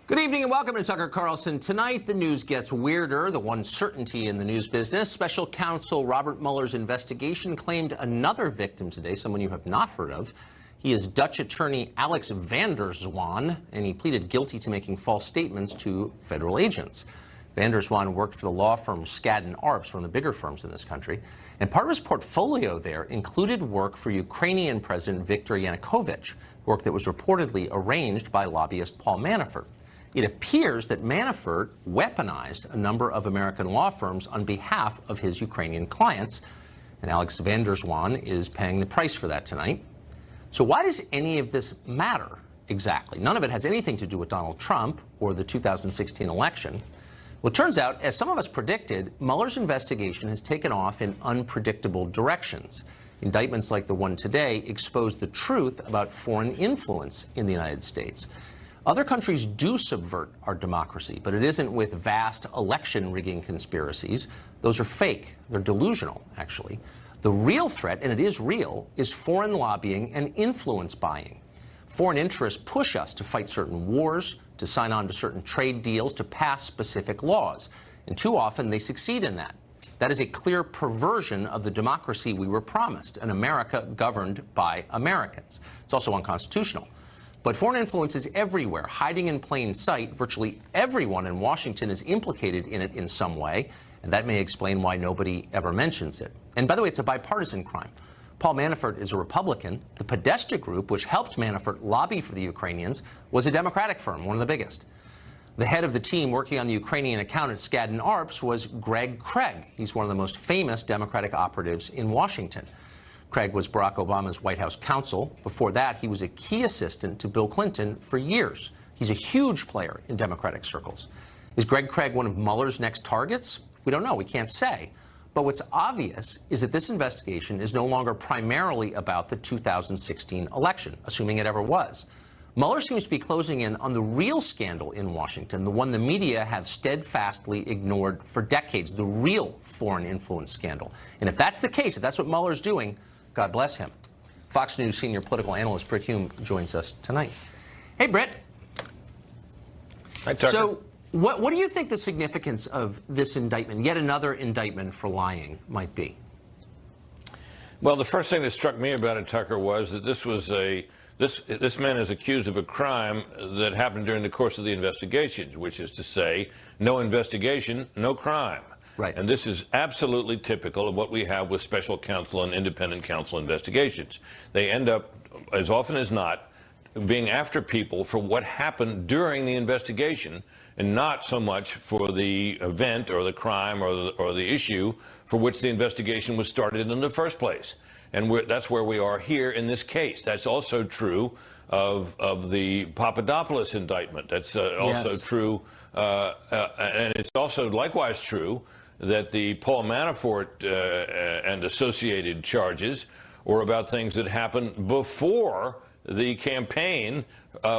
Good evening and welcome to Tucker Carlson. Tonight, the news gets weirder. The one certainty in the news business. Special counsel Robert Mueller's investigation claimed another victim today, someone you have not heard of. He is Dutch attorney Alex van der Zwaan, and he pleaded guilty to making false statements to federal agents. Van der Zwaan worked for the law firm Skadden Arps, one of the bigger firms in this country. And part of his portfolio there included work for Ukrainian President Viktor Yanukovych, work that was reportedly arranged by lobbyist Paul Manafort. It appears that Manafort weaponized a number of American law firms on behalf of his Ukrainian clients, and Alex van der Zwaan is paying the price for that tonight. So why does any of this matter exactly? None of it has anything to do with Donald Trump or the 2016 election. Well, it turns out, as some of us predicted, Mueller's investigation has taken off in unpredictable directions. Indictments like the one today expose the truth about foreign influence in the United States. Other countries do subvert our democracy, but it isn't with vast election rigging conspiracies. Those are fake. They're delusional, actually. The real threat, and it is real, is foreign lobbying and influence buying. Foreign interests push us to fight certain wars, to sign on to certain trade deals, to pass specific laws. And too often they succeed in that. That is a clear perversion of the democracy we were promised, an America governed by Americans. It's also unconstitutional. But foreign influence is everywhere, hiding in plain sight. Virtually everyone in Washington is implicated in it in some way, and that may explain why nobody ever mentions it. And by the way, it's a bipartisan crime. Paul Manafort is a Republican. The Podesta Group, which helped Manafort lobby for the Ukrainians, was a Democratic firm, one of the biggest. The head of the team working on the Ukrainian account at Skadden Arps was Greg Craig. He's one of the most famous Democratic operatives in Washington. Craig was Barack Obama's White House counsel. Before that, he was a key assistant to Bill Clinton for years. He's a huge player in Democratic circles. Is Greg Craig one of Mueller's next targets? We don't know. We can't say. But what's obvious is that this investigation is no longer primarily about the 2016 election, assuming it ever was. Mueller seems to be closing in on the real scandal in Washington, the one the media have steadfastly ignored for decades, the real foreign influence scandal. And if that's the case, if that's what Mueller's doing, God bless him. Fox News senior political analyst Brit Hume joins us tonight. Hey, Brit. Hi, Tucker. So what do you think the significance of this indictment, yet another indictment for lying, might be? Well, the first thing that struck me about it, Tucker, was that this man is accused of a crime that happened during the course of the investigation, which is to say, no investigation, no crime. Right. And this is absolutely typical of what we have with special counsel and independent counsel investigations. They end up, as often as not, being after people for what happened during the investigation and not so much for the event or the crime or the issue for which the investigation was started in the first place. And that's where we are here in this case. That's also true of the Papadopoulos indictment. That's also Yes. true, and it's also likewise true that the Paul Manafort and associated charges were about things that happened before the campaign,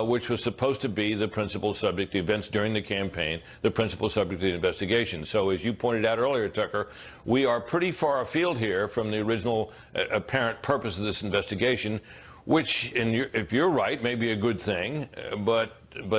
which was supposed to be the principal subject, the events during the campaign, the principal subject of the investigation. So as you pointed out earlier, Tucker, we are pretty far afield here from the original apparent purpose of this investigation, which, if you're right, may be a good thing, but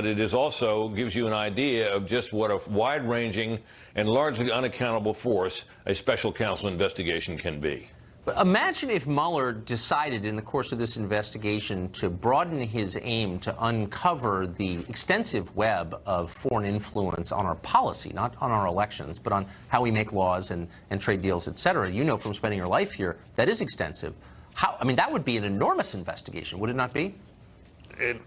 it is also gives you an idea of just what a wide-ranging and largely unaccountable force a special counsel investigation can be. But imagine if Mueller decided in the course of this investigation to broaden his aim to uncover the extensive web of foreign influence on our policy, not on our elections, but on how we make laws and trade deals, et cetera. You know from spending your life here, that is extensive. I mean, that would be an enormous investigation, would it not be?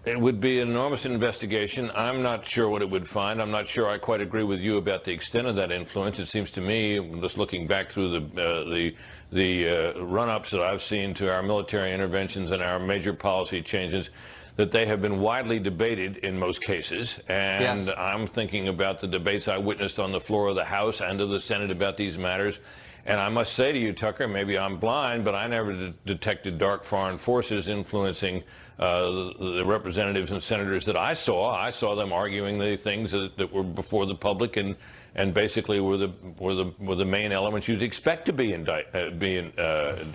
It would be an enormous investigation. I'm not sure what it would find. I'm not sure I quite agree with you about the extent of that influence. It seems to me, just looking back through the run-ups that I've seen to our military interventions and our major policy changes, that they have been widely debated in most cases. And yes. I'm thinking about the debates I witnessed on the floor of the House and of the Senate about these matters. And I must say to you, Tucker, maybe I'm blind, but I never detected dark foreign forces influencing the representatives and senators that I saw. I saw them arguing the things that were before the public and basically were the main elements you'd expect to be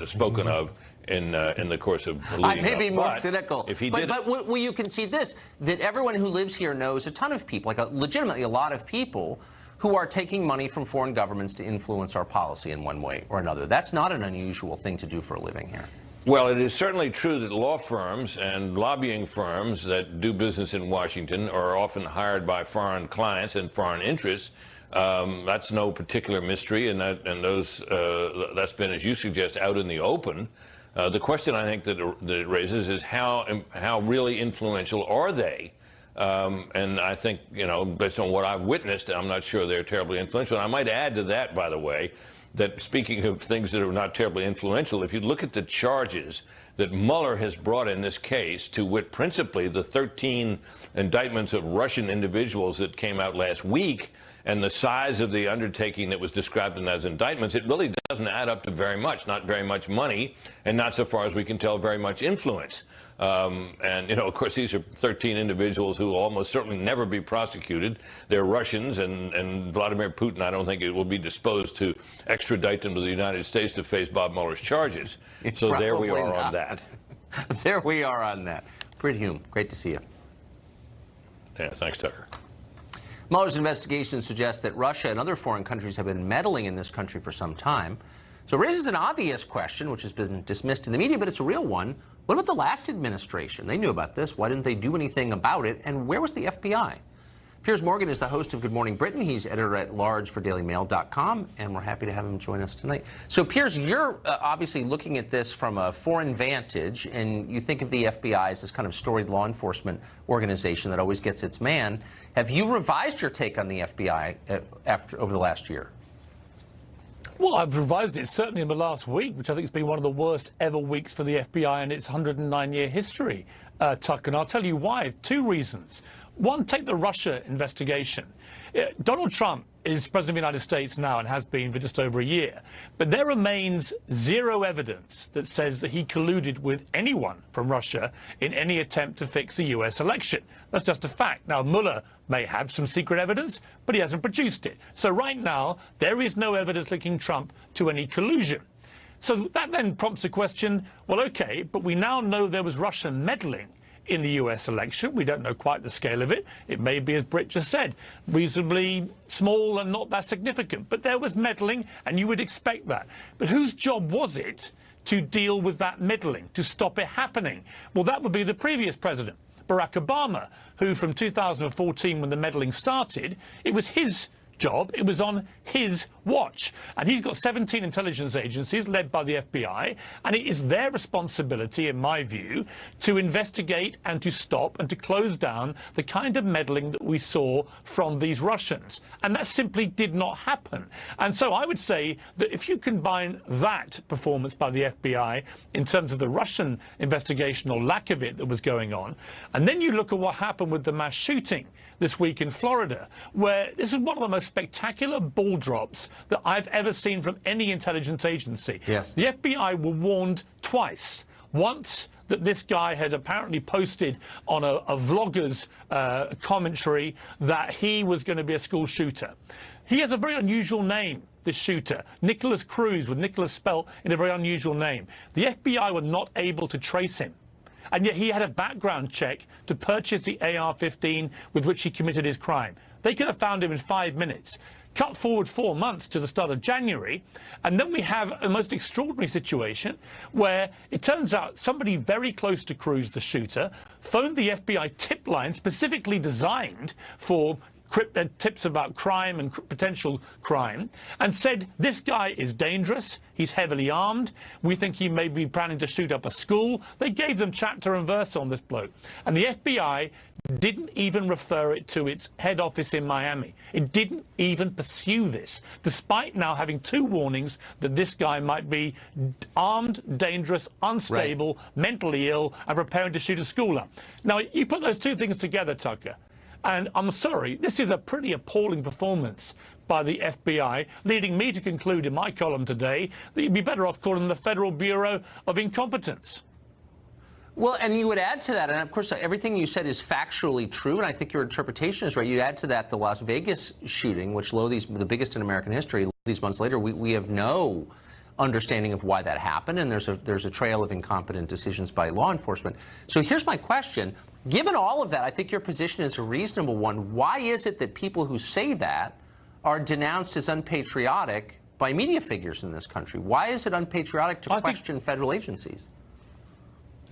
spoken of in the course of leading I may be up. more But cynical. If he but will you concede this, that everyone who lives here knows a ton of people, like legitimately a lot of people, who are taking money from foreign governments to influence our policy in one way or another. That's not an unusual thing to do for a living here. Well, it is certainly true that law firms and lobbying firms that do business in Washington are often hired by foreign clients and foreign interests. That's no particular mystery, and that's been, as you suggest, out in the open. The question I think that it raises is how really influential are they? And I think, based on what I've witnessed, I'm not sure they're terribly influential. And I might add to that, by the way, that speaking of things that are not terribly influential, if you look at the charges that Mueller has brought in this case, to wit principally the 13 indictments of Russian individuals that came out last week, and the size of the undertaking that was described in those indictments, it really doesn't add up to very much, not very much money, and not, so far as we can tell, very much influence. And, of course, these are 13 individuals who will almost certainly never be prosecuted. They're Russians, and Vladimir Putin, I don't think it will be disposed to extradite them to the United States to face Bob Mueller's charges. So there we are on that. There we are on that. Brit Hume, great to see you. Yeah, thanks, Tucker. Mueller's investigation suggests that Russia and other foreign countries have been meddling in this country for some time. So it raises an obvious question, which has been dismissed in the media, but it's a real one. What about the last administration? They knew about this. Why didn't they do anything about it? And where was the FBI? Piers Morgan is the host of Good Morning Britain. He's editor-at-large for DailyMail.com, and we're happy to have him join us tonight. So, Piers, you're obviously looking at this from a foreign vantage, and you think of the FBI as this kind of storied law enforcement organization that always gets its man. Have you revised your take on the FBI over the last year? Well, I've revised it certainly in the last week, which I think has been one of the worst ever weeks for the FBI in its 109-year history, Tucker. And I'll tell you why. Two reasons. One, take the Russia investigation. Donald Trump is President of the United States now and has been for just over a year. But there remains zero evidence that says that he colluded with anyone from Russia in any attempt to fix a U.S. election. That's just a fact. Now, Mueller may have some secret evidence, but he hasn't produced it. So right now, there is no evidence linking Trump to any collusion. So that then prompts the question, well, OK, but we now know there was Russian meddling in the U.S. election. We don't know quite the scale of it. It may be, as Brit just said, reasonably small and not that significant. But there was meddling, and you would expect that. But whose job was it to deal with that meddling, to stop it happening? Well, that would be the previous president, Barack Obama, who from 2014, when the meddling started, it was his job. It was on his watch. And he's got 17 intelligence agencies led by the FBI, and it is their responsibility, in my view, to investigate and to stop and to close down the kind of meddling that we saw from these Russians. And that simply did not happen. And so I would say that if you combine that performance by the FBI in terms of the Russian investigation or lack of it that was going on, and then you look at what happened with the mass shooting this week in Florida, where this is one of the most spectacular ball drops that I've ever seen from any intelligence agency. Yes. The FBI were warned twice. Once that this guy had apparently posted on a vlogger's commentary that he was going to be a school shooter. He has a very unusual name, this shooter, Nicholas Cruz, with Nicholas spelt in a very unusual name. The FBI were not able to trace him. And yet he had a background check to purchase the AR-15 with which he committed his crime. They could have found him in 5 minutes. Cut forward 4 months to the start of January, and then we have a most extraordinary situation where it turns out somebody very close to Cruz, the shooter, phoned the FBI tip line specifically designed for tips about crime and potential crime, and said, this guy is dangerous, he's heavily armed, we think he may be planning to shoot up a school. They gave them chapter and verse on this bloke. And the FBI didn't even refer it to its head office in Miami. It didn't even pursue this, despite now having 2 warnings that this guy might be armed, dangerous, unstable, mentally ill, and preparing to shoot a school up. Now, you put those 2 things together, Tucker, and I'm sorry, this is a pretty appalling performance by the FBI, leading me to conclude in my column today that you'd be better off calling them the Federal Bureau of Incompetence. Well, and you would add to that, and of course everything you said is factually true, and I think your interpretation is right. You add to that the Las Vegas shooting, which, the biggest in American history, these months later, we have no understanding of why that happened, and there's a trail of incompetent decisions by law enforcement. So here's my question. Given all of that, I think your position is a reasonable one. Why is it that people who say that are denounced as unpatriotic by media figures in this country? Why is it unpatriotic to question federal agencies?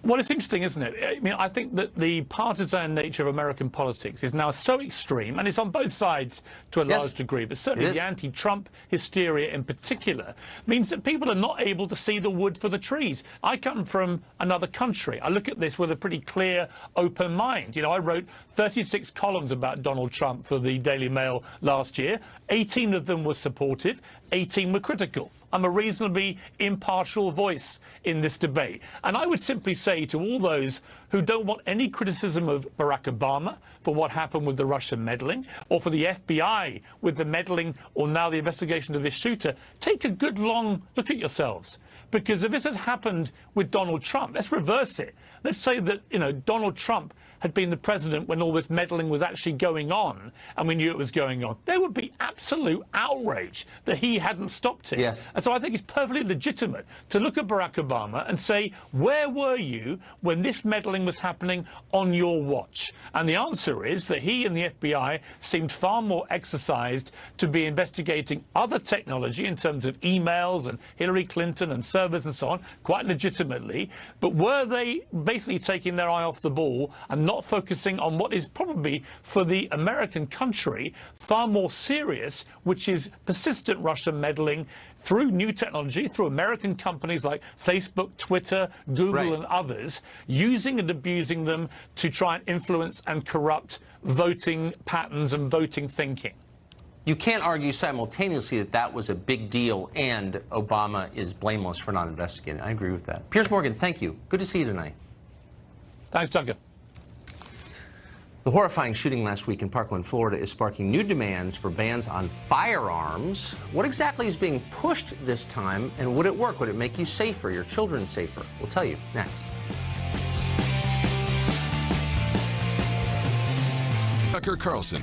Well, it's interesting, isn't it? I mean, I think that the partisan nature of American politics is now so extreme, and it's on both sides to a large degree, but certainly the anti-Trump hysteria in particular means that people are not able to see the wood for the trees. I come from another country. I look at this with a pretty clear, open mind. You know, I wrote 36 columns about Donald Trump for the Daily Mail last year. 18 of them were supportive, 18 were critical. I'm a reasonably impartial voice in this debate. And I would simply say to all those who don't want any criticism of Barack Obama for what happened with the Russian meddling, or for the FBI with the meddling, or now the investigation of this shooter, take a good long look at yourselves. Because if this has happened with Donald Trump, let's reverse it. Let's say that, you know, Donald Trump had been the president when all this meddling was actually going on, and we knew it was going on. There would be absolute outrage that he hadn't stopped it. Yes. And so I think it's perfectly legitimate to look at Barack Obama and say, where were you when this meddling was happening on your watch? And the answer is that he and the FBI seemed far more exercised to be investigating other technology in terms of emails and Hillary Clinton and servers and so on, quite legitimately. But were they basically taking their eye off the ball and not focusing on what is probably, for the American country, far more serious, which is persistent Russian meddling through new technology, through American companies like Facebook, Twitter, Google and others, using and abusing them to try and influence and corrupt voting patterns and voting thinking. You can't argue simultaneously that that was a big deal and Obama is blameless for not investigating. I agree with that. Piers Morgan, thank you. Good to see you tonight. Thanks, Duncan. The horrifying shooting last week in Parkland, Florida is sparking new demands for bans on firearms. What exactly is being pushed this time, and would it work? Would it make you safer, your children safer? We'll tell you next. Tucker Carlson